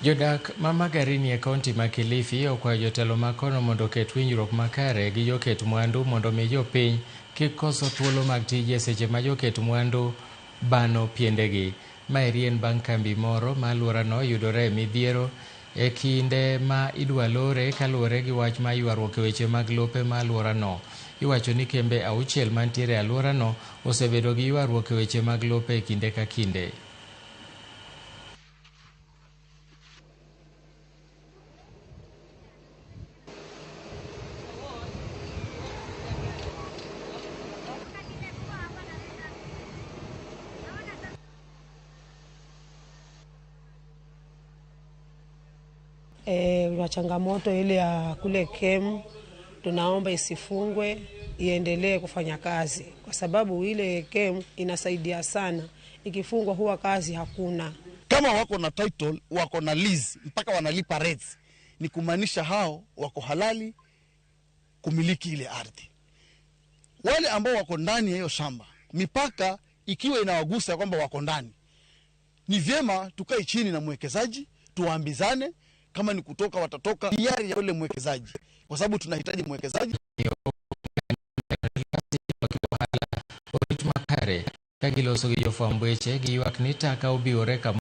Jodak ma Magarini e kaunti ma Kilifi okwayo jotelo ma kono mondo oket winjruok makare gi joket mwandu mondo mi jopiny kik koso thuolo mag tije seche ma joket mwandu bano piendegi. Maeri en bang' kambi moro ma alworano yudore e midhiero e kinde ma idwa lore kaluwore gi wach ma ywaruok e weche mag lope ma alworano. Iwacho ni kembe 6 mantiere e alworano osebedo gi ywaruok e weche mag lope e kinde ka kinde. Changamoto ile ya kule KEM tunaomba isifungwe, iendelee kufanya kazi kwa sababu ile KEM inasaidia sana. Ikifungwa huwa kazi hakuna. Kama wako na title, wako na lease, mpaka wanalipa rates, ni kumaanisha hao wako halali kumiliki ile ardhi. Wale ambao wako ndani ya hiyo shamba, mipaka ikiwa inawagusa kwamba wako ndani, ni vyema tukae chini na mwekezaji, tuambizane kama ni kutoka watatoka hiari ya ule mwekezaji, kwa sababu tunahitaji mwekezaji. Kagilo sogi jofwamb weche gi ywak ni taka obiwore